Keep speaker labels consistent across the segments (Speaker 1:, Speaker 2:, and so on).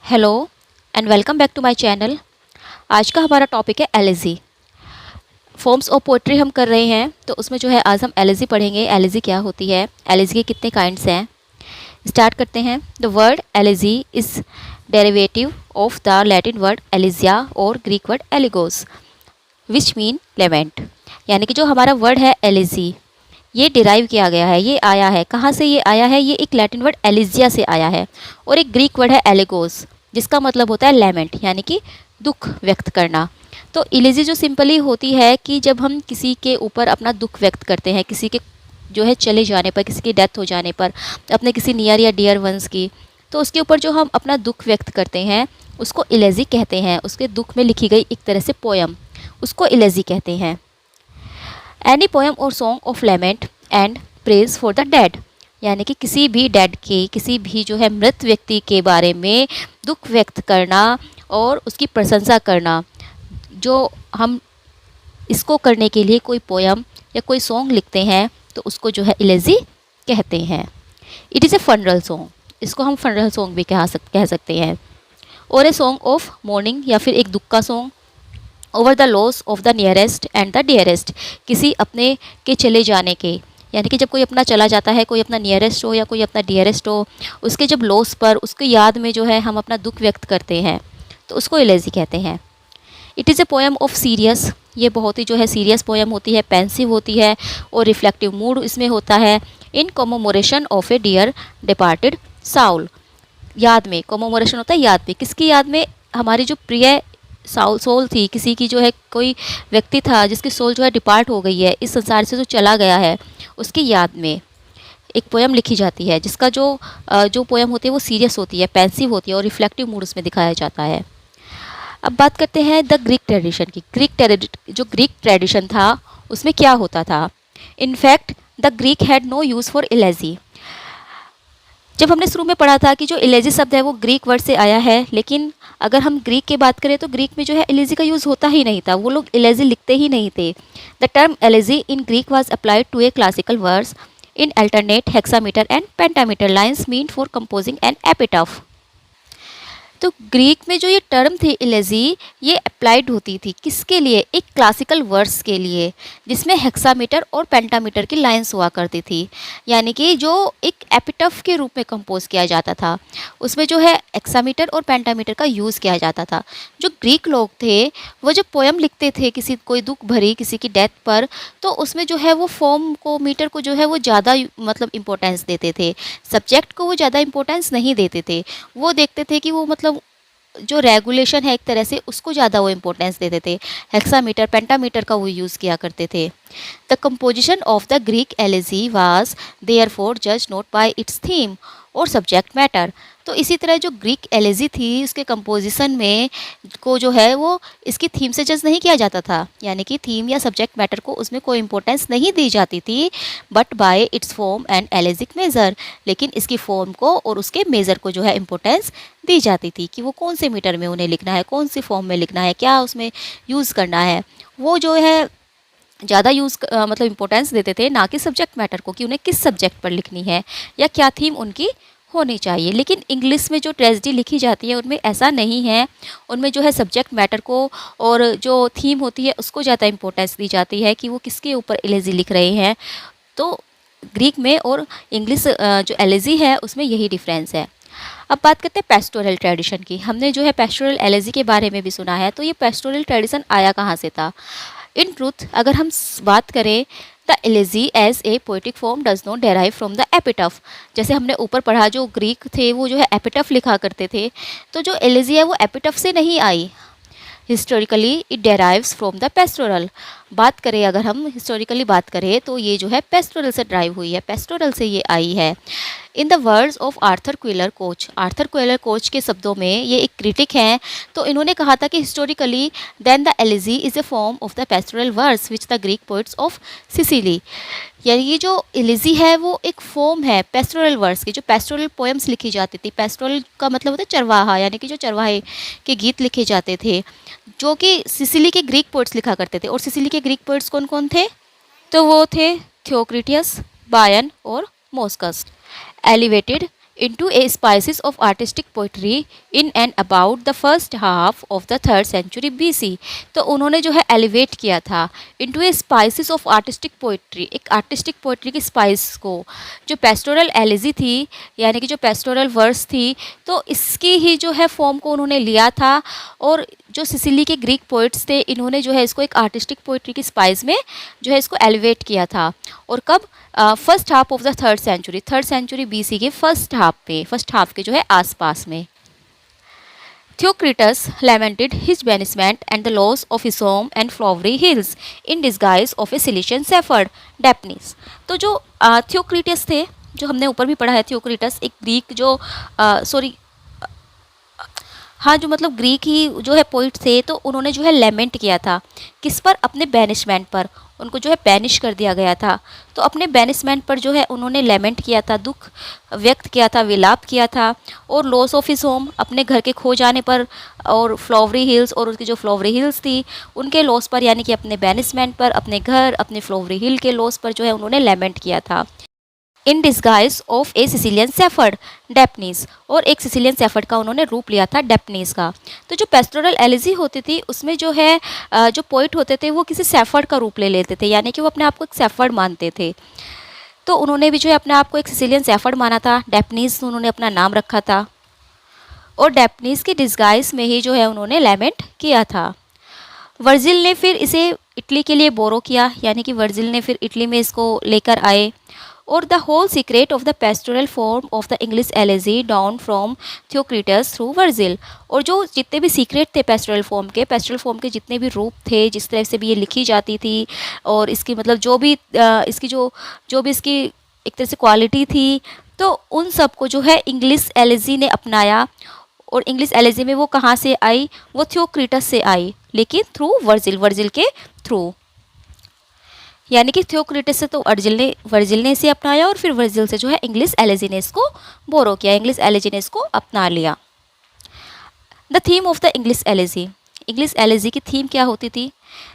Speaker 1: Hello and welcome back to my channel. आज का हमारा टॉपिक है एलिजी। फॉर्म्स ऑफ पोएट्री हम कर रहे हैं, तो उसमें जो है आज हम एलिजी पढ़ेंगे। एलिजी क्या होती है, एलिजी के कितने काइंड्स हैं। स्टार्ट करते हैं। The word elegy is derivative of the Latin word elegia और Greek word elegos which mean lament. यानी कि जो हमारा वर्ड है एलिजी, ये डिराइव किया गया है, ये आया है। कहाँ से ये आया है? ये एक लैटिन वर्ड एलिजिया से आया है और एक ग्रीक वर्ड है एलिगोस, जिसका मतलब होता है लेमेंट, यानी कि दुख व्यक्त करना। तो इलेजी जो सिंपली होती है कि जब हम किसी के ऊपर अपना दुख व्यक्त करते हैं, किसी के जो है चले जाने पर, किसी की डेथ हो जाने पर, अपने किसी नियर या डियर वंस की, तो उसके ऊपर जो हम अपना दुख व्यक्त करते हैं उसको इलेजी कहते हैं। उसके दुख में लिखी गई एक तरह से पोयम, उसको इलेजी कहते हैं। Any poem or song of lament and praise for the dead, यानी कि किसी भी डेड के, किसी भी जो है मृत व्यक्ति के बारे में दुख व्यक्त करना और उसकी प्रशंसा करना। जो हम इसको करने के लिए कोई पोएम या कोई सॉन्ग लिखते हैं तो उसको जो है इलेजी कहते हैं। It is a funeral song, इसको हम फनरल सॉन्ग भी कह सकते हैं। और ए सॉन्ग ऑफ मोर्निंग, या फिर एक दुख का song. Over the loss of the nearest and the dearest, किसी अपने के चले जाने के, यानी कि जब कोई अपना चला जाता है, कोई अपना नियरेस्ट हो या कोई अपना डियरेस्ट हो, उसके जब लॉस पर, उसकी याद में जो है हम अपना दुख व्यक्त करते हैं तो उसको इलेजी कहते हैं। It is a poem of serious, ये बहुत ही जो है सीरियस पोएम होती है, पेंसिव होती है और रिफ्लेक्टिव मूड इसमें होता है। In commemoration of a dear departed soul, याद में, कॉमोमोरेशन होता है याद में, किसकी याद में? हमारी जो प्रिय सोल थी, किसी की जो है कोई व्यक्ति था जिसकी सोल जो है डिपार्ट हो गई है, इस संसार से जो चला गया है, उसकी याद में एक पोएम लिखी जाती है, जिसका जो पोएम होती है वो सीरियस होती है, पेंसिव होती है और रिफ्लेक्टिव मूड उसमें दिखाया जाता है। अब बात करते हैं द ग्रीक ट्रेडिशन की। जो ग्रीक ट्रेडिशन था उसमें क्या होता था? In fact the Greek had no use for elegy. जब हमने शुरू में पढ़ा था कि जो इलेजी शब्द है वो ग्रीक वर्ड से आया है, लेकिन अगर हम ग्रीक की बात करें तो ग्रीक में जो है इलेजी का यूज़ होता ही नहीं था, वो लोग इलेजी लिखते ही नहीं थे। The term elegy in Greek was applied to a classical verse in alternate hexameter and pentameter lines mean for composing an epitaph. तो ग्रीक में जो ये टर्म थी इलेजी, ये अप्लाइड होती थी किसके लिए? एक क्लासिकल वर्स के लिए, जिसमें हेक्सामीटर और पेंटामीटर की लाइंस हुआ करती थी, यानी कि जो एक एपिटफ के रूप में कंपोज किया जाता था, उसमें जो है हेक्सामीटर और पेंटामीटर का यूज़ किया जाता था। जो ग्रीक लोग थे वो जब पोएम लिखते थे किसी, कोई दुख भरी किसी की डेथ पर, तो उसमें जो है वो फॉर्म को, मीटर को जो है वो ज़्यादा मतलब इम्पोर्टेंस देते थे, सब्जेक्ट को वो ज़्यादा इम्पोर्टेंस नहीं देते थे। वो देखते थे कि वो मतलब जो रेगुलेशन है एक तरह से, उसको ज़्यादा वो इम्पोर्टेंस देते थे। हेक्सामीटर पेंटामीटर का वो यूज़ किया करते थे। The composition of the Greek elegy was therefore जज नॉट बाय इट्स थीम और सब्जेक्ट मैटर। तो इसी तरह जो ग्रीक एलिजी थी उसके कंपोजिशन में को जो है वो इसकी थीम से जज नहीं किया जाता था, यानी कि थीम या सब्जेक्ट मैटर को उसमें कोई इंपॉर्टेंस नहीं दी जाती थी, but by its form and elegiac measure. लेकिन इसकी फॉर्म को और उसके मेज़र को जो है इंपॉर्टेंस दी जाती थी कि वो कौन से मीटर में उन्हें लिखना है, कौन सी फॉर्म में लिखना है, क्या उसमें यूज़ करना है। वो जो है ज़्यादा मतलब इम्पोर्टेंस देते थे, ना कि सब्जेक्ट मैटर को, कि उन्हें किस सब्जेक्ट पर लिखनी है या क्या थीम उनकी होनी चाहिए। लेकिन इंग्लिश में जो ट्रेजेडी लिखी जाती है उनमें ऐसा नहीं है, उनमें जो है सब्जेक्ट मैटर को और जो थीम होती है उसको ज़्यादा इम्पोर्टेंस दी जाती है कि वो किसके ऊपर एलेजी लिख रहे हैं। तो ग्रीक में और इंग्लिश जो एलेजी है उसमें यही डिफरेंस है। अब बात करते हैं पेस्टोरल ट्रेडिशन की। हमने जो है पेस्टोरल एलेजी के बारे में भी सुना है, तो ये पेस्टोरल ट्रेडिशन आया कहाँ से था? इन ट्रूथ अगर हम बात करें, the elegy as a poetic form does not derive from the epitaph. जैसे हमने ऊपर पढ़ा, जो ग्रीक थे वो जो है एपिटफ लिखा करते थे, तो जो एलेजी है वो एपिटफ से नहीं आई। Historically it derives from the pastoral. बात करें, अगर हम हिस्टोरिकली बात करें तो ये जो है पेस्टोरल से ड्राइव हुई है, पेस्टोरल से ये आई है। In the words of Arthur Quiller Couch, Arthur Quiller Couch के शब्दों में, ये एक क्रिटिक हैं, तो इन्होंने कहा था कि historically then the elegy is a form of the pastoral verse which the Greek poets of Sicily. यानी ये जो एलिजी है वो एक फॉर्म है पेस्टोरल वर्स की, जो पेस्टोरल पोएम्स लिखी जाती थी। पेस्टोरल का मतलब होता है चरवाहा, यानी कि जो चरवाहे के गीत लिखे जाते थे, जो कि सिसिली के ग्रीक पोइट्स लिखा करते थे। और सिसिली के ग्रीक पोइट्स कौन कौन थे? तो वो थे थियोक्रिटियस, बायन और Moschus. Elevated into a species of artistic poetry in and about the first half of the 3rd century BC। तो उन्होंने जो है एलिवेट किया था into a species of artistic poetry, एक आर्टिस्टिक पोइट्री की स्पाइस को, जो पेस्टोरल एलिजी थी यानी कि जो पेस्टोरल वर्स थी, तो इसकी ही जो है फॉर्म को उन्होंने लिया था। और जो सिसिली के ग्रीक पोइट्स थे, इन्होंने जो है इसको एक आर्टिस्टिक पोइट्री की स्पाइस में जो है इसको एलिवेट किया था। और कब? First half of the 3rd century BC के फर्स्ट हाफ के जो है आसपास में। Theocritus lamented his banishment and the loss of his home and flowery hills in disguise of a Cilician shepherd, Daphnis। तो जो थियोक्रिटस थे, जो हमने ऊपर भी पढ़ा है, थियोक्रिटस एक ग्रीक जो हाँ, जो मतलब ग्रीक ही जो है पोइट थे, तो उन्होंने जो है लेमेंट किया था किस पर? अपने बैनिशमेंट पर। उनको जो है बैनिश कर दिया गया था, तो अपने बैनिशमेंट पर जो है उन्होंने लेमेंट किया था, दुख व्यक्त किया था, विलाप किया था। और लॉस ऑफ हिज होम, अपने घर के खो जाने पर, और फ्लावरी हिल्स, और उसकी जो फ्लावरी हिल्स थी उनके लॉस पर, यानी कि अपने बैनिशमेंट पर, अपने घर, अपने फ्लावरी हिल के लॉस पर जो है उन्होंने लेमेंट किया था। In disguise of a Sicilian shepherd, Daphnis, और एक सिसिलियन सेफर्ड का उन्होंने रूप लिया था, डेपनीस का। तो जो पेस्टोरल एलिजी होती थी, उसमें जो है जो पोइट होते थे वो किसी सेफर्ड का रूप ले लेते थे, यानी कि वो अपने आप को एक सेफर्ड मानते थे। तो उन्होंने भी जो है अपने आप को एक सिसिलियन सेफर्ड माना था, डेपनीस उन्होंने अपना नाम रखा था। और डेपनीस की डिस्गाइज में ही जो है उन्होंने लेमेंट किया था। वर्जिल ने फिर इसे इटली के लिए बोरो किया, यानी कि वर्जिल ने फिर इटली में इसको लेकर आए। और the whole secret of the pastoral form of the English elegy down from Theocritus through Virgil. और जो जितने भी सीक्रेट थे पेस्टोरल फॉर्म के जितने भी रूप थे, जिस तरह से भी ये लिखी जाती थी, और इसकी मतलब जो भी इसकी जो भी इसकी एक तरह से क्वालिटी थी, तो उन सब को जो है इंग्लिश एलिजी ने अपनाया। और इंग्लिश एलिजी में वो कहाँ से आई? वो थियोक्रिटस से आई, लेकिन थ्रू वर्जिल के थ्रू। यानी कि थियोक्रिटस से तो वर्जिल ने इसे अपनाया, और फिर वर्जिल से जो है इंग्लिश एलिजी ने इसको बोरो किया, इंग्लिश एलिजी ने इसको अपना लिया। The theme of the English elegy की थीम क्या होती थी?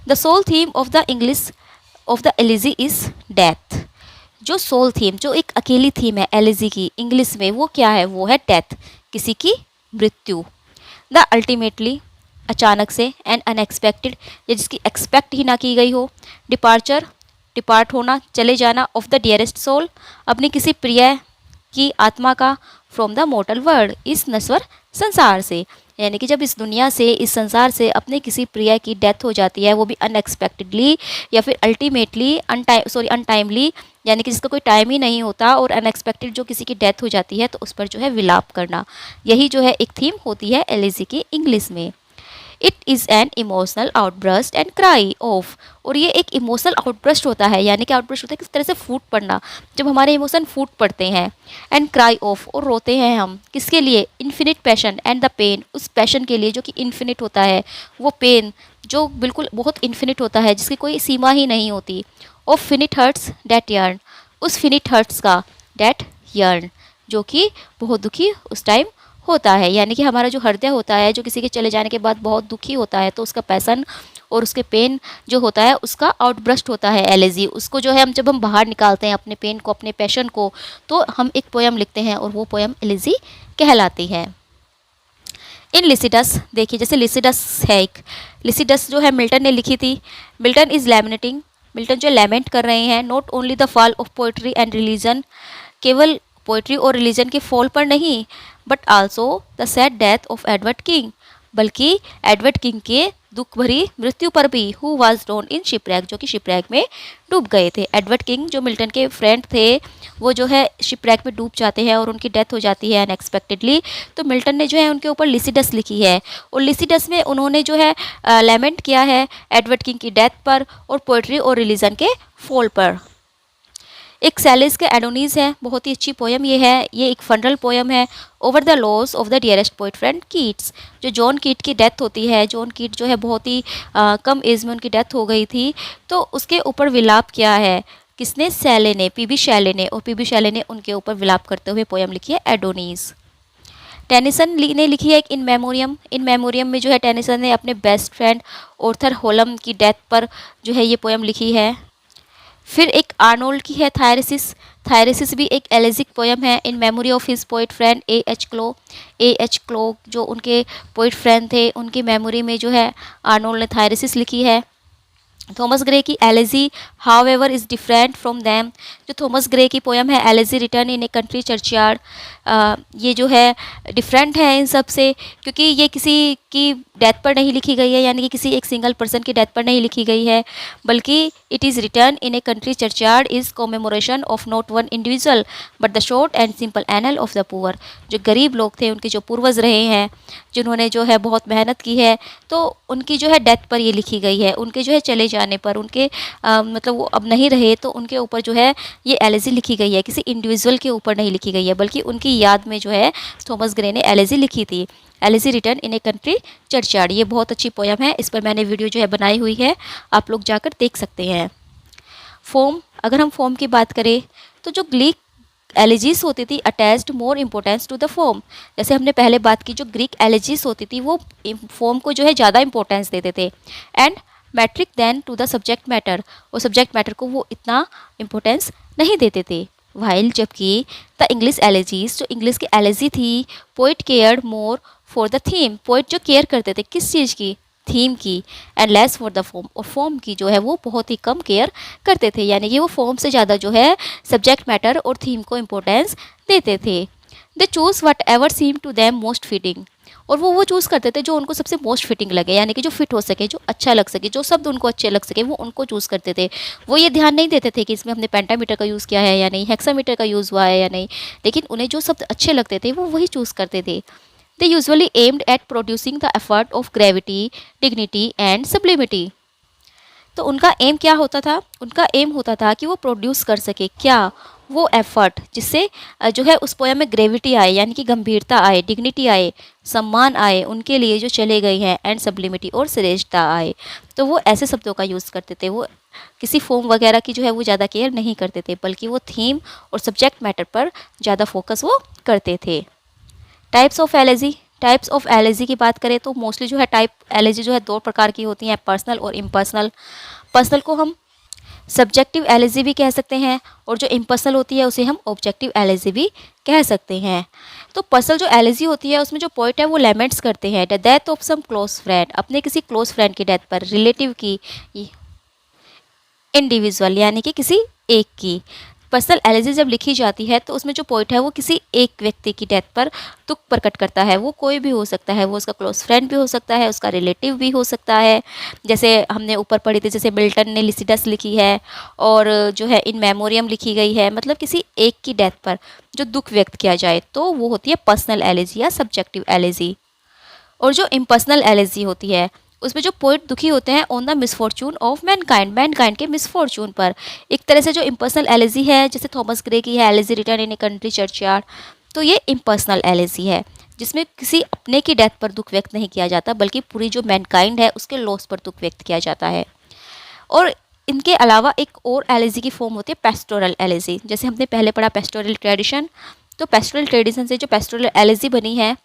Speaker 1: The sole theme of the elegy is death. जो सोल थीम, जो एक अकेली थीम है एलिजी की इंग्लिश में, वो क्या है? वो है डेथ, किसी की मृत्यु। द अल्टीमेटली, अचानक से, एंड अनएक्सपेक्टेड, या जिसकी एक्सपेक्ट ही ना की गई हो। डिपार्ट होना, चले जाना, ऑफ द डियरेस्ट सोल, अपनी किसी प्रिय की आत्मा का, फ्रॉम द मोर्टल वर्ल्ड, इस नश्वर संसार से। यानी कि जब इस दुनिया से, इस संसार से अपने किसी प्रिय की डेथ हो जाती है, वो भी अनएक्सपेक्टेडली या फिर अल्टीमेटली अनटाइमली, यानी कि जिसका कोई टाइम ही नहीं होता, और अनएक्सपेक्टेड जो किसी की डेथ हो जाती है, तो उस पर जो है विलाप करना, यही जो है एक थीम होती है एलिजी की इंग्लिश में। It is an emotional outburst and cry of. और ये एक इमोशनल आउटब्रस्ट होता है, यानी कि आउटब्रस्ट होता है किस तरह से फूट पड़ना, जब हमारे इमोशन फूट पड़ते हैं। एंड क्राई ऑफ, और रोते हैं हम, किसके लिए? Infinite passion and the pain, उस पैशन के लिए जो कि इन्फिनिट होता है, वो पेन जो बिल्कुल बहुत इन्फिनिट होता है, जिसकी कोई सीमा ही नहीं होती। Of finite hearts that yearn, उस फिनिट हर्ट्स का, डेट यर्न, जो कि बहुत दुखी उस टाइम होता है। यानी कि हमारा जो हृदय होता है, जो किसी के चले जाने के बाद बहुत दुखी होता है, तो उसका पैसन और उसके पेन जो होता है, उसका आउटब्रस्ट होता है एलिजी। उसको जो है जब हम बाहर निकालते हैं अपने पेन को, अपने पैशन को, तो हम एक पोयम लिखते हैं, और वो पोयम एलिजी कहलाती है। इन लिसिडस, देखिए जैसे लिसिडस है एक, लिसिडस जो है मिल्टन ने लिखी थी। मिल्टन इज़ लैमिनेटिंग, मिल्टन जो लेमेंट कर रहे हैं, not only the fall of poetry and religion, केवल पोइट्री और रिलीजन के फॉल पर नहीं, but also the sad death of Edward king, बल्कि एडवर्ड किंग के दुख भरी मृत्यु पर भी, हु वाज ड्रोन इन शिपरैक, जो कि शिपरैक में डूब गए थे। एडवर्ड किंग जो मिल्टन के फ्रेंड थे, वो जो है शिपरैक में डूब जाते हैं और उनकी डेथ हो जाती है अनएक्सपेक्टेडली। तो मिल्टन ने जो है उनके ऊपर लिसिडस लिखी है, और लिसिडस में उन्होंने जो है लेमेंट किया है एडवर्ड किंग की डेथ पर, और पोइट्री और रिलीजन के फॉल पर। एक सैलिस के एडोनीज है, बहुत ही अच्छी पोयम ये है, ये एक फनरल पोयम है। Over the loss of the dearest poet friend Keats, जो जॉन कीट की डेथ होती है, जॉन कीट जो है बहुत ही कम एज में उनकी डेथ हो गई थी, तो उसके ऊपर विलाप किया है किसने? शैले ने, पीबी शैले ने, और पीबी शैले ने उनके ऊपर विलाप करते हुए पोयम लिखी है एडोनीज। टेनिसन ने लिखी है एक इन मेमोरियम, इन मेमोरियम में जो है टेनिसन ने अपने बेस्ट फ्रेंड ऑर्थर होलम की डेथ पर जो है ये पोयम लिखी है। फिर एक आर्नोल्ड की है थायरेसिस। थायरेसिस भी एक एलेजिक पोयम है in memory of his poet friend A H Clough जो उनके पोइट फ्रेंड थे, उनकी मेमोरी में जो है आर्नोल्ड ने थायरेसिस लिखी है। थॉमस ग्रे की elegy however is different from them. जो थॉमस ग्रे की पोयम है elegy return in a country churchyard, ये जो है डिफरेंट है इन सब से, क्योंकि ये किसी की डेथ पर नहीं लिखी गई है, यानी कि किसी एक सिंगल पर्सन की डेथ पर नहीं लिखी गई है, बल्कि it is written in a country churchyard is commemoration of not one individual but the short and simple annal of the poor. जो गरीब लोग थे, उनके जो पूर्वज रहे हैं, जिन्होंने जो है बहुत मेहनत की है, तो उनकी जो है डेथ पर ये लिखी गई है। उनके जो है चले जाने पर, उनके मतलब वो अब नहीं रहे, तो उनके ऊपर जो है ये एलेजी लिखी गई है, किसी इंडिविजुअल के ऊपर नहीं लिखी गई है, बल्कि उनकी याद में जो है थॉमस ग्रे ने एलेजी लिखी थी। Elegy return in a country churchyard, ये बहुत अच्छी पोयम है, इस पर मैंने वीडियो जो है बनाई हुई है, आप लोग जाकर देख सकते हैं। फॉर्म, अगर हम फॉर्म की बात करें तो जो ग्रीक एलिजीज होती थी attached more importance to the form. जैसे हमने पहले बात की, जो ग्रीक एलिजीज होती थी वो फॉर्म को जो है ज़्यादा इंपॉर्टेंस देते थे, and metric then to the subject matter, और सब्जेक्ट मैटर को वो इतना इम्पोर्टेंस नहीं देते थे। वाइल जबकि द इंग्लिश एलिजीज, जो इंग्लिश की एलिजी थी, poet cared more for the theme, poet जो केयर करते थे किस चीज़ की, थीम की, and less for the form, और फॉर्म की जो है वो बहुत ही कम केयर करते थे, यानी कि वो फॉर्म से ज़्यादा जो है सब्जेक्ट मैटर और थीम को इम्पोर्टेंस देते थे। They choose whatever seem to them most fitting, और वो चूज़ करते थे जो उनको सबसे मोस्ट फिटिंग लगे, यानी कि जो फिट हो सके, जो अच्छा लग सके, जो शब्द उनको अच्छे लग सके, वो उनको चूज़ करते थे। वो ये ध्यान नहीं देते थे कि इसमें हमने पेंटामीटर का यूज़ किया है या नहीं, हेक्सामीटर का यूज़ हुआ है या नहीं, लेकिन उन्हें जो शब्द अच्छे लगते थे वो वही चूज़ करते थे। They usually aimed at producing the effort of gravity, dignity and sublimity. तो उनका एम क्या होता था? उनका एम होता था कि वो प्रोड्यूस कर सके क्या, वो एफर्ट जिससे जो है उस पोयम में ग्रेविटी आए, यानी कि गंभीरता आए, डिग्निटी आए, सम्मान आए उनके लिए जो चले गए हैं, एंड सब्लिमिटी और श्रेष्ठता आए। तो वो ऐसे शब्दों का यूज़ करते थे, वो किसी फॉर्म वगैरह की जो है वो ज़्यादा केयर नहीं करते थे, बल्कि वो थीम और सब्जेक्ट मैटर पर ज़्यादा फोकस वो करते थे। Types of elegy, types of elegy की बात करें तो मोस्टली जो है टाइप एलेजी जो है दो प्रकार की होती हैं, पर्सनल और इम्पर्सनल। पर्सनल को हम सब्जेक्टिव एलेजी भी कह सकते हैं, और जो इम्पर्सनल होती है उसे हम ऑब्जेक्टिव एलेजी भी कह सकते हैं। तो पर्सनल जो एलेजी होती है उसमें जो पोइट है वो लेमेंट्स करते हैं the death of some close friend, अपने किसी क्लोज फ्रेंड की डेथ पर, रिलेटिव की, इंडिविजुअल यानी कि किसी एक की। पर्सनल एलेजी जब लिखी जाती है तो उसमें जो पोइट है वो किसी एक व्यक्ति की डेथ पर दुख प्रकट करता है, वो कोई भी हो सकता है, वो उसका क्लोज फ्रेंड भी हो सकता है, उसका रिलेटिव भी हो सकता है। जैसे हमने ऊपर पढ़ी थी, जैसे मिल्टन ने लिसिडस लिखी है, और जो है इन मेमोरियम लिखी गई है, मतलब किसी एक की डेथ पर जो दुख व्यक्त किया जाए तो वो होती है पर्सनल एलेजी या सब्जेक्टिव एलेजी। और जो इम्पर्सनल एलेजी होती है उसमें जो पोइट दुखी होते हैं on the misfortune of Mankind, Mankind के मिसफॉर्चून पर। एक तरह से जो इम्पर्सनल एलेजी है, जैसे थॉमस ग्रे की है elegy return in a country churchyard, तो ये इम्पर्सनल एलेजी है जिसमें किसी अपने की डेथ पर दुख व्यक्त नहीं किया जाता, बल्कि पूरी जो मैनकाइंड है उसके लॉस पर दुख व्यक्त किया जाता है। और इनके अलावा एक और एलेजी की फॉर्म होती है पेस्टोरल एलेजी। जैसे हमने पहले पढ़ा पेस्टोरल ट्रेडिशन, तो पेस्टोरल ट्रेडिशन से जो पेस्टोरल एलेजी बनी है,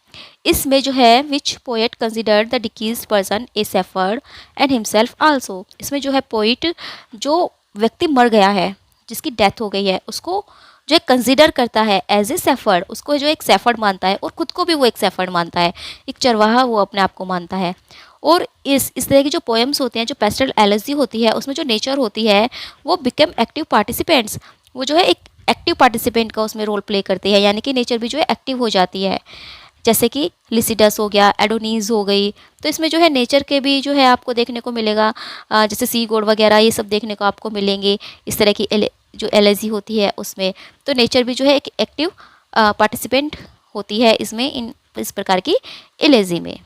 Speaker 1: इसमें जो है विच पोएट कंसिडर्ड द डिकीज person a shepherd and himself also, इसमें जो है पोइट जो व्यक्ति मर गया है, जिसकी डेथ हो गई है, उसको जो है कंसिडर करता है एज ए सेफर्ड, उसको जो एक सेफर्ड मानता है, और खुद को भी वो एक सेफर्ड मानता है, एक चरवाहा वो अपने आप को मानता है। और इस तरह की जो पोएम्स होती हैं, जो पेस्टोरल एलेजी होती है, उसमें जो नेचर होती है वो बिकम एक्टिव पार्टिसिपेंट्स, वो जो है एक एक्टिव पार्टिसिपेंट का उसमें रोल प्ले करती है, यानी कि नेचर भी जो है एक्टिव हो जाती है। जैसे कि लिसिडस हो गया, एडोनीज हो गई, तो इसमें जो है नेचर के भी जो है आपको देखने को मिलेगा, जैसे सी गोड वगैरह ये सब देखने को आपको मिलेंगे। इस तरह की जो एलेजी होती है उसमें तो नेचर भी जो है एक एक्टिव पार्टिसिपेंट होती है इसमें, इस प्रकार की एलेजी में।